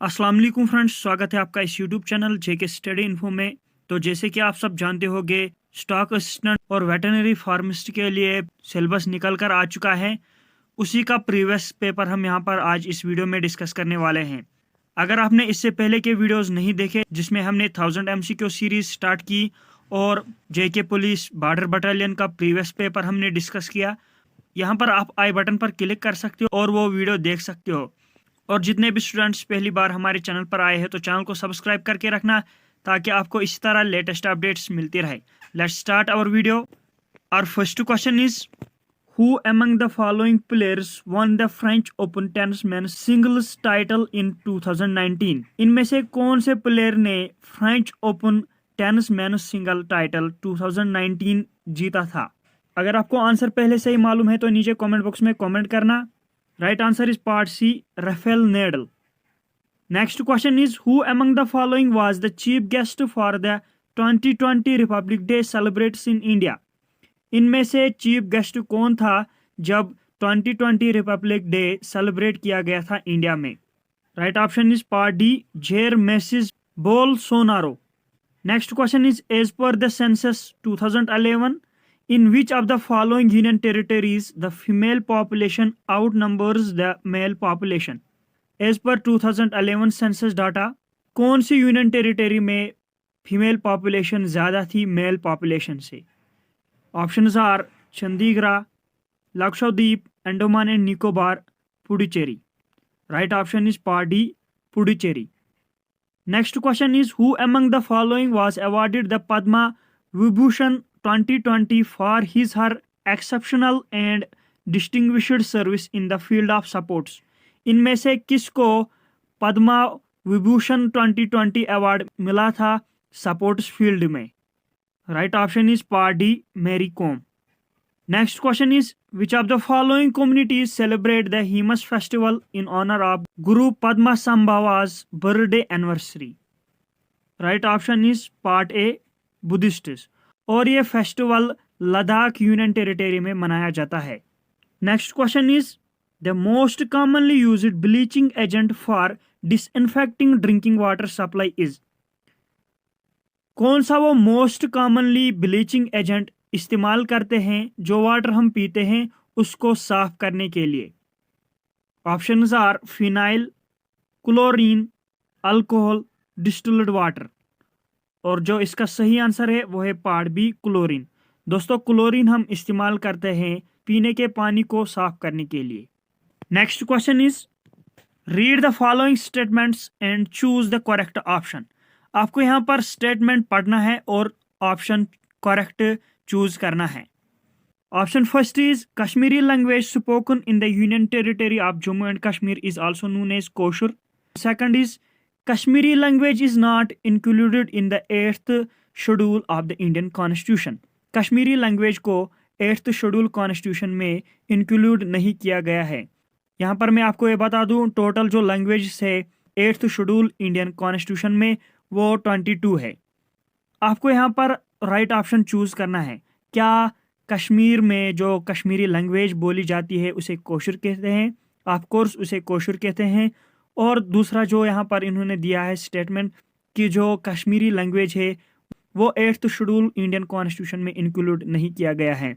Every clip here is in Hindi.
अस्सलाम वालेकुम फ्रेंड्स, स्वागत है आपका इस यूट्यूब चैनल जेके स्टडी इन्फो में। तो जैसे कि आप सब जानते होंगे, स्टॉक असिस्टेंट और वेटरनरी फार्मासिस्ट के लिए सिलेबस निकल कर आ चुका है। उसी का प्रीवियस पेपर हम यहाँ पर आज इस वीडियो में डिस्कस करने वाले हैं। अगर आपने इससे पहले के वीडियोस नहीं देखे जिसमें हमने 1000 MCQ सीरीज स्टार्ट की और जेके पुलिस बॉर्डर बटालियन का प्रीवियस पेपर हमने डिस्कस किया, यहाँ पर आप आई बटन पर क्लिक कर सकते हो और वो वीडियो देख सकते हो। और जितने भी स्टूडेंट्स पहली बार हमारे चैनल पर आए हैं तो चैनल को सब्सक्राइब करके रखना ताकि आपको इसी तरह लेटेस्ट अपडेट्स मिलती रहे। Let's start our video. Our first question is who among the following players won the French Open tennis men singles title in 2019? इनमें से कौन से प्लेयर ने French Open tennis men single title 2019 जीता था? अगर आपको आंसर पहले से ही मालूम है तो नीचे कमेंट बॉक्स में कमेंट करना। Right answer is part C, Rafael Nadal. Next question is who among the following was the chief guest for the 2020 Republic Day celebrates in India? इनमें से चीफ गेस्ट कौन था जब 2020 रिपब्लिक डे सेलिब्रेट किया गया था इंडिया में? Right option is part D, Jair Messias Bolsonaro. Next question is as per the census 2011, in which of the following union territories the female population outnumbers the male population? As per 2011 census data, कौन सी यूनियन टेरिटरी में फीमेल पॉपुलेशन ज़्यादा थी मेल पॉपुलेशन से? Options are Chandigarh, Lakshadweep, Andaman and Nicobar, Puducherry. Right option is part D, Puducherry. Next question is who among the following was awarded the Padma Vibhushan 2020 for her exceptional and distinguished service in the field of sports? इनमें से किसको पद्मा विभूषण 2020 अवार्ड मिला था स्पोर्ट्स फील्ड में? Right option is part D, Mary Kom. Next question is which of the following communities celebrate the Hemis festival in honour of Guru Padma Sambhava's birthday anniversary? Right option is part A, Buddhist. और ये फेस्टिवल लद्दाख यूनियन टेरिटरी में मनाया जाता है। Next question is the most commonly used bleaching agent for disinfecting drinking water supply is? कौन सा वो मोस्ट कॉमनली ब्लीचिंग एजेंट इस्तेमाल करते हैं जो वाटर हम पीते हैं उसको साफ करने के लिए? Options are phenyl, chlorine, alcohol, distilled water. और जो इसका सही आंसर है वो है पार्ट बी, क्लोरीन। दोस्तों, क्लोरीन हम इस्तेमाल करते हैं पीने के पानी को साफ करने के लिए। Next question is read the following statements and choose the correct option. आपको यहाँ पर स्टेटमेंट पढ़ना है और ऑप्शन करेक्ट चूज करना है। Option first is Kashmiri language spoken in the union territory of Jammu and Kashmir is also known as Koshur. Second is Kashmiri language is not included in the 8th schedule of the Indian Constitution. Kashmiri language को 8th शेड्यूल कॉन्स्टिट्यूशन में इंक्लूड नहीं किया गया है। यहाँ पर मैं आपको ये बता दूँ, टोटल जो लैंग्वेज है 8th शेड्यूल इंडियन कॉन्स्टिट्यूशन में वो 22 है। आपको यहाँ पर राइट ऑप्शन चूज करना है। क्या कश्मीर में जो कश्मीरी लैंग्वेज बोली जाती है उसे कोशुर कहते हैं? ऑफ कोर्स उसे कोशुर कहते हैं। और दूसरा जो यहाँ पर इन्होंने दिया है स्टेटमेंट कि जो कश्मीरी लैंग्वेज है वो 8th शेड्यूल इंडियन कॉन्स्टिट्यूशन में इंक्लूड नहीं किया गया है,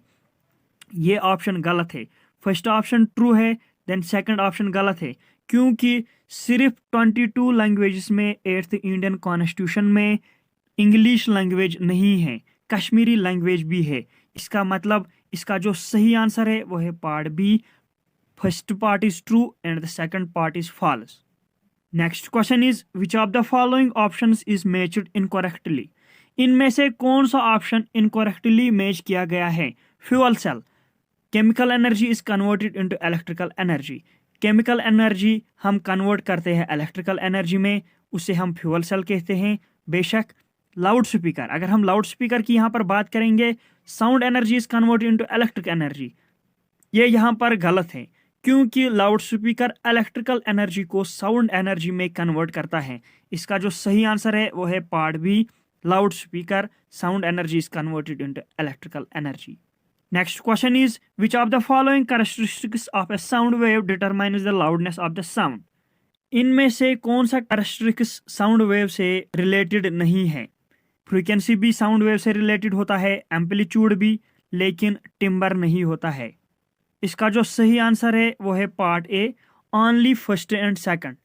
ये ऑप्शन गलत है। फर्स्ट ऑप्शन ट्रू है, देन सेकंड ऑप्शन गलत है, क्योंकि सिर्फ 22 लैंग्वेजेस में 8th इंडियन कॉन्स्टिट्यूशन में इंग्लिश लैंग्वेज नहीं है, कश्मीरी लैंग्वेज भी है। इसका मतलब इसका जो सही आंसर है वो है part B, first part is true and the second part is false. Next question is which of the following options is matched incorrectly? इनमें से कौन सा ऑप्शन इनकरेक्टली मैच किया गया है? Fuel cell, chemical energy is converted into electrical energy. Chemical energy हम कन्वर्ट करते हैं इलेक्ट्रिकल एनर्जी में, उसे हम फ्यूल सेल कहते हैं। बेशक लाउड स्पीकर, अगर हम लाउड स्पीकर की यहाँ पर बात करेंगे, sound energy is converted into electric energy, ये यहाँ पर गलत है, क्योंकि लाउड स्पीकर इलेक्ट्रिकल एनर्जी को साउंड एनर्जी में कन्वर्ट करता है। इसका जो सही आंसर है वो है part B, loudspeaker sound energy is converted into electrical energy. Next question is which of the following characteristics of a sound wave determines the loudness of the sound? इनमें से कौन सा कैरेक्टरिस्टिक्स साउंड वेव से रिलेटेड नहीं है? फ्रीक्वेंसी भी साउंड वेव से रिलेटेड होता है, एम्पलीट्यूड भी, लेकिन टिम्बर नहीं होता है। इसका जो सही आंसर है वो है part A, only first and second.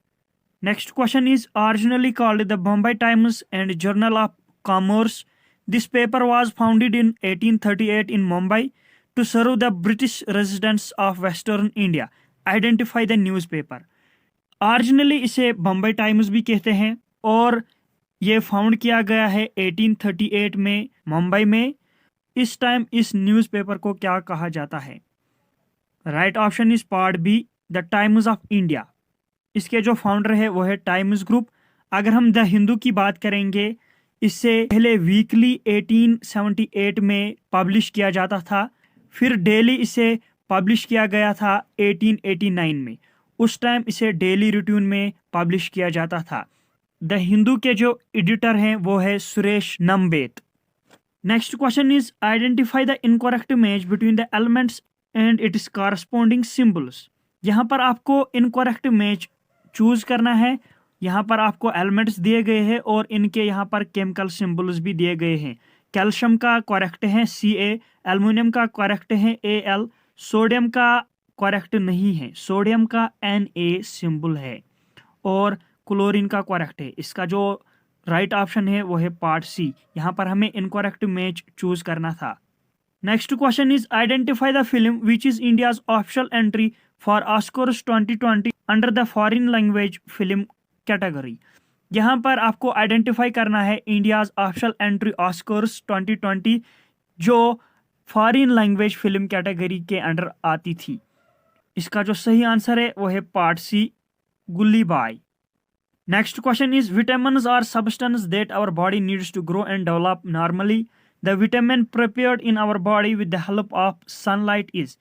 Next question is originally called the Bombay Times and Journal of Commerce. This paper was founded in 1838 in Mumbai to serve the British residents of western India. Identify the newspaper. Originally इसे बम्बई टाइम्स भी कहते हैं और ये फाउंड किया गया है 1838 में मुंबई में। इस टाइम इस न्यूज़पेपर को क्या कहा जाता है? Right option is part B, the Times of India. इसके जो फाउंडर है वो है टाइम्स ग्रुप। अगर हम द हिंदू की बात करेंगे, इससे पहले वीकली 1878 में पब्लिश किया जाता था, फिर डेली इसे पब्लिश किया गया था 1889 में। उस टाइम इसे डेली रूटीन में पब्लिश किया जाता था। द हिंदू के जो एडिटर हैं वो है Suresh Nambath. Next question is identify the incorrect match between the elements and its corresponding symbols. यहाँ पर आपको इनकरेक्ट मैच चूज करना है। यहाँ पर आपको एलिमेंट्स दिए गए हैं और इनके यहाँ पर केमिकल सिंबल्स भी दिए गए हैं। कैल्शियम का करेक्ट है Ca, एल्युमिनियम का करेक्ट है Al, सोडियम का करेक्ट नहीं है, सोडियम का Na सिंबल है, और क्लोरीन का करेक्ट है। इसका जो राइट ऑप्शन है वो है पार्ट सी। यहाँ पर हमें इनकरेक्ट मैच चूज करना था। Next question is identify the film which is India's official entry for Oscars 2020 under the foreign language film category. यहाँ पर आपको आइडेंटिफाई करना है इंडियाज ऑफिशियल एंट्री ऑस्कर्स 2020 जो फॉरेन लैंग्वेज फिल्म कैटेगरी के अंडर आती थी। इसका जो सही आंसर है वो है part C, Gulli Bai. Next question is vitamins are substance that our body needs to grow and develop normally. The vitamin prepared in our body with the help of sunlight is.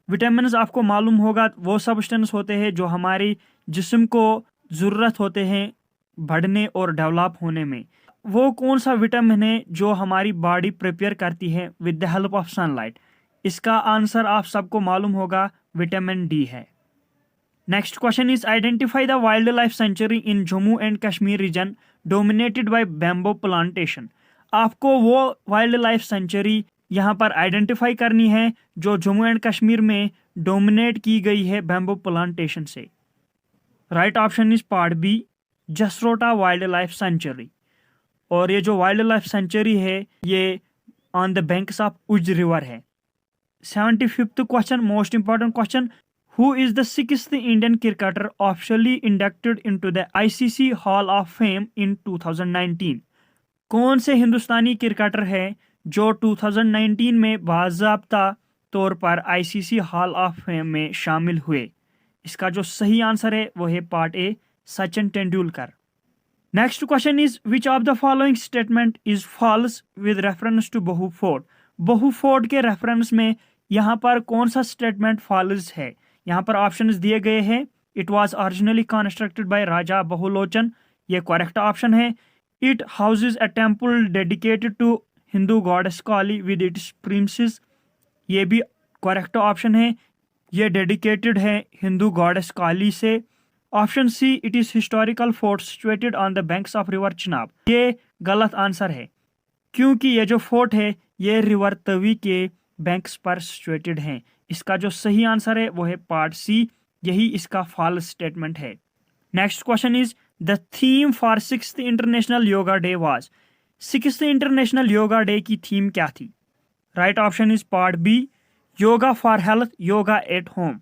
Vitamins आपको मालूम होगा वो सब्सटेंस होते हैं जो हमारी जिस्म को ज़रूरत होते हैं बढ़ने और डेवलप होने में। वो कौन सा विटामिन है जो हमारी बॉडी प्रिपेयर करती है with the help of sunlight? इसका आंसर आप सबको मालूम होगा, विटामिन डी है। Next question is identify the wildlife sanctuary in Jammu and Kashmir region dominated by bamboo plantation. आपको वो वाइल्ड लाइफ सेंचुरी यहाँ पर आइडेंटिफाई करनी है जो जम्मू एंड कश्मीर में डोमिनेट की गई है बैम्बो प्लांटेशन से। Right option is part B, Jasrota wildlife sanctuary. और ये जो वाइल्ड लाइफ सेंचुरी है ये on the banks of Ujh river है। 75th question, most important question, who is the 6th Indian cricketer officially inducted into the ICC hall of fame in 2019? कौन से हिंदुस्तानी क्रिकेटर है जो 2019 में बाज़ाब्ता तौर पर आईसीसी हॉल ऑफ फेम में शामिल हुए? इसका जो सही आंसर है वो है part A, Sachin Tendulkar. Next question is which of the following statement is false with reference to Bahu fort? Bahu fort के रेफरेंस में यहाँ पर कौन सा स्टेटमेंट फॉल्स है? यहाँ पर ऑप्शंस दिए गए हैं। It was originally constructed by Raja Bahulochan, ये करेक्ट ऑप्शन है। It houses a temple dedicated to Hindu goddess Kali with its princes, ये भी करेक्ट ऑप्शन है, ये डेडिकेटेड है हिंदू गॉडेस काली से। Option C, it is historical fort situated on the banks of river Chenab, ये गलत आंसर है क्योंकि ये जो फोर्ट है ये रिवर तवी के बैंक्स पर सिचुएटेड हैं। इसका जो सही आंसर है वो है पार्ट सी, यही इसका फॉल्स स्टेटमेंट है। Next question is the theme for 6th international yoga day was. 6th international yoga day की थीम क्या थी? Right option is part B, yoga for health, yoga at home.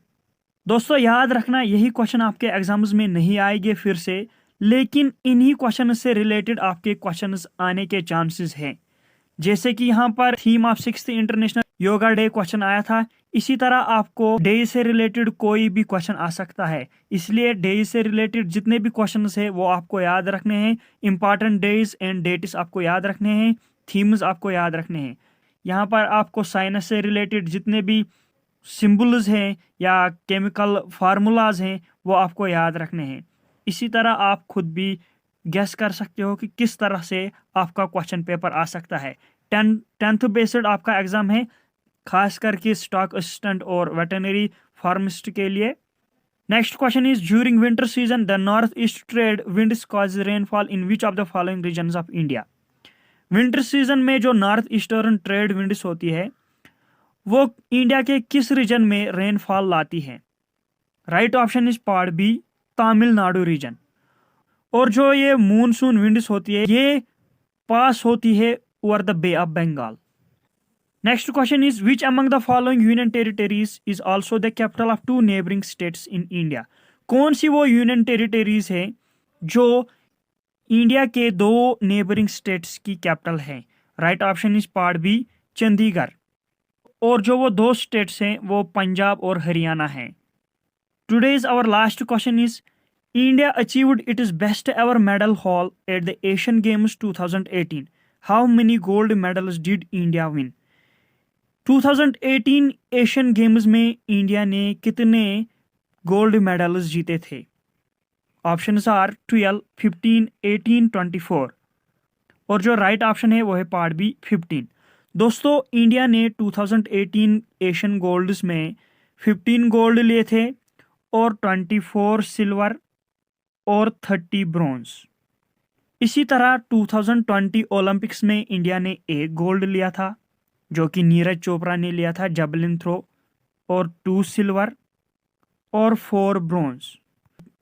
दोस्तों याद रखना यही क्वेश्चन आपके एग्जाम्स में नहीं आएंगे फिर से, लेकिन इन्हीं क्वेश्चन से रिलेटेड आपके क्वेश्चंस आने के चांसेस हैं। जैसे कि यहाँ पर theme of 6th international yoga day question आया था, इसी तरह आपको डे से रिलेटेड कोई भी क्वेश्चन आ सकता है। इसलिए डे से रिलेटेड जितने भी क्वेश्चंस है वो आपको याद रखने हैं। इंपॉर्टेंट डेज एंड डेट्स आपको याद रखने हैं, थीम्स आपको याद रखने हैं। यहाँ पर आपको साइंस से रिलेटेड जितने भी सिंबल्स हैं या केमिकल फार्मूलाज हैं वो आपको याद रखने हैं। इसी तरह आप खुद भी गेस कर सकते हो कि किस तरह से आपका क्वेश्चन पेपर आ सकता है। 10th बेस्ड आपका एग्जाम है, खास करके स्टॉक असिस्टेंट और वेटरनरी फार्मिस्ट के लिए। Next question is, during winter season, the northeast trade winds cause rainfall in which of the following regions of India? Winter season में जो नॉर्थ ईस्टर्न ट्रेड विंड्स होती है वो इंडिया के किस रीजन में रेनफॉल लाती है? Right option is part B, Tamil Nadu reason. और जो ये मूनसून विंड्स होती है ये पास होती है over the Bay of Bengal. Next question is, which among the following union territories is also the capital of 2 neighbouring states in India? कौन सी वो यूनियन टेरिटरीज है जो इंडिया के 2 नेबरिंग स्टेट्स की कैपिटल है? Right option is part B, Chandigarh. और जो वो 2 स्टेट्स हैं वो पंजाब और हरियाणा हैं। Today's our last question is, India achieved its best ever medal haul at the Asian Games 2018। How many gold medals did India win? 2018 Asian Games में इंडिया ने कितने गोल्ड मेडल्स जीते थे? Options are 12, 15, 18, 24। और जो राइट ऑप्शन है वो है पार्ट बी, 15। दोस्तों इंडिया ने 2018 एशियन गोल्ड्स में 15 गोल्ड लिए थे और 24 सिल्वर और 30 ब्रॉन्ज। इसी तरह 2020 ओलंपिक्स में इंडिया ने 1 गोल्ड लिया था जो कि नीरज चोपड़ा ने लिया था जैवलिन थ्रो, और 2 सिल्वर और 4 ब्रॉन्ज।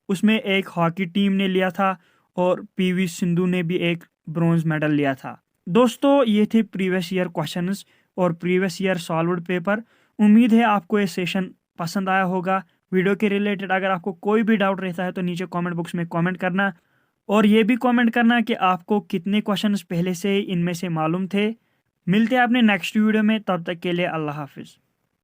उसमें एक हॉकी टीम ने लिया था और पीवी सिंधु ने भी 1 ब्रॉन्ज मेडल लिया था। दोस्तों ये थे प्रीवियस ईयर क्वेश्चंस और प्रीवियस ईयर सॉल्व्ड पेपर। उम्मीद है आपको ये सेशन पसंद आया होगा। वीडियो के रिलेटेड अगर आपको कोई भी डाउट रहता है तो नीचे कमेंट बॉक्स में कमेंट करना, और ये भी कमेंट करना कि आपको कितने क्वेश्चंस पहले से इनमें से मालूम थे। मिलते हैं अपने नेक्स्ट वीडियो में, तब तक के लिए अल्लाह हाफिज़।